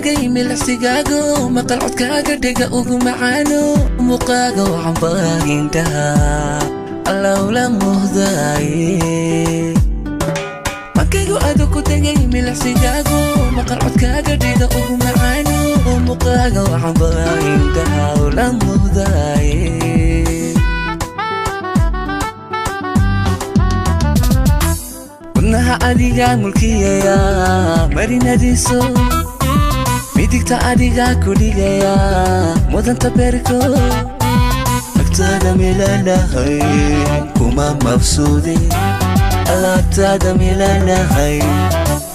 tagay milacsigaago maqal codkaaga dhiga ugu macaano muuqaaga waxaan baahintaa allawla muhdaaye makaygu ado ku tagay milacsigaago maqal codkaaga dhiga ugu macaano muuqaaga waxaan baahintaa allawla muhdaaye wadnaha adiga mulkiyaya marinadiiso midigta adiga ku dhigaya mudanta beerko agtaada milanahay kuma mabsuude alaabtaada milanahay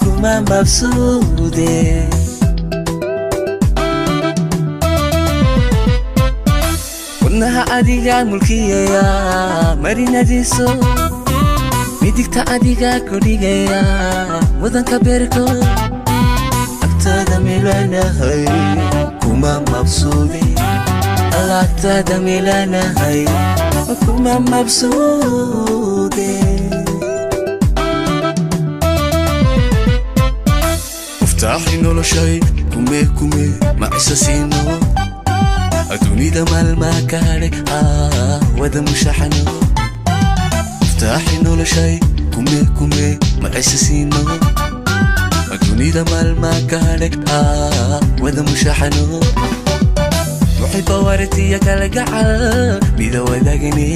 kuma mabsuude wadnaha adiga mulkiyaya marinadiiso midigta adiga ku dhigaya mudanka beerko agtaada milanahay kuma mabsuude alaabtaada milanahay kuma mabsuude muftaaxi noloshay kume ma isasiino adduunida maalmaa ka hadhay wada mushaxano مفتاحي noloshay kume ma isasiino adduunida maalma ka hadhay wada mushaxano muxiba wartiya kala gacal mida wadaagni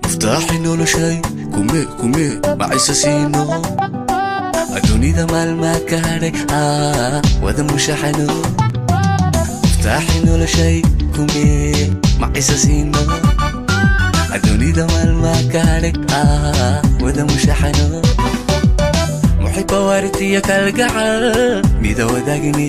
مفتاحي noloshay kume ma isasiino adduunida maalma ka hadhay wada mushaxano مفتاحي noloshay kume ma isasiino adduunida maalma ka hadhay wada mushaxano muxiba wartiya kala gacal mida wadaagni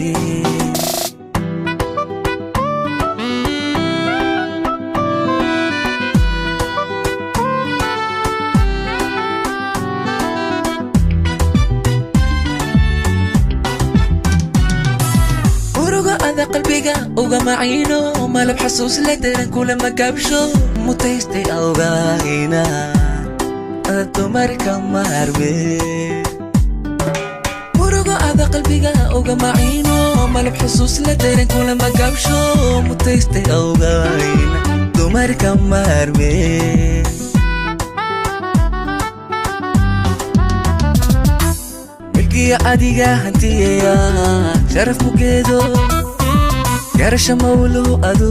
uruga ada qalbiga uga maciino malab xasuus la daran kula makabsho mutaystay awgaina dumarka maarme uruga ada qalbiga uga maciino malab xasuus la daran kula makabsho mutaystay awgaina dumarka maarme milkiya adiga hantiya sharaf mugeedo garasha mawlo ado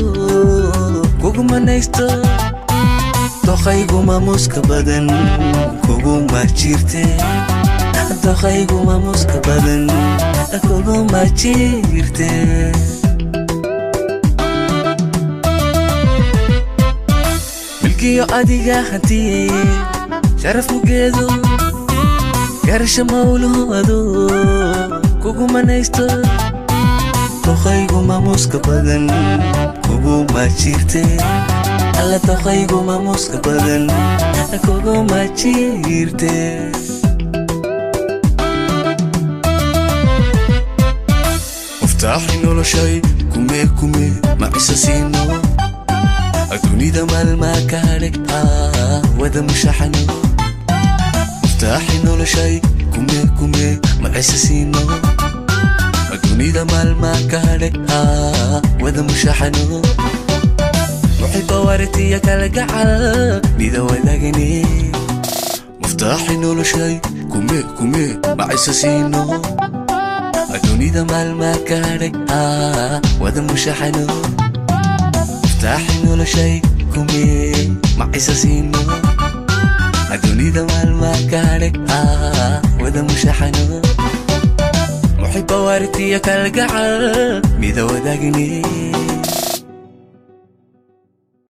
kuguma naysto doqayguma muska badan kuguma jirte doqayguma muska badan kuguma jirte milkiyo adiga hantiye sharaf mugeedo garasha mawlo ado kuguma naysto doqayguma muska badan kuguma jirte alla doqayguma muska badan kuguma jirte muftaaxi noloshay kume ma isasiino adduunida maalma ka hadhay wada mushaxano muftaaxi noloshay kume ma isasiino adduunida maalma ka hadhay wada mushaxano muxiba wartiya kala gacal mida wadaagni muftaaxi noloshay kume ma isasiino adduunida maalma ka hadhay wada mushaxano muftaaxi noloshay kume ma isasiino adduunida maalma ka hadhay wada mushaxano muxiba wartiya kala gacal mida wadaagni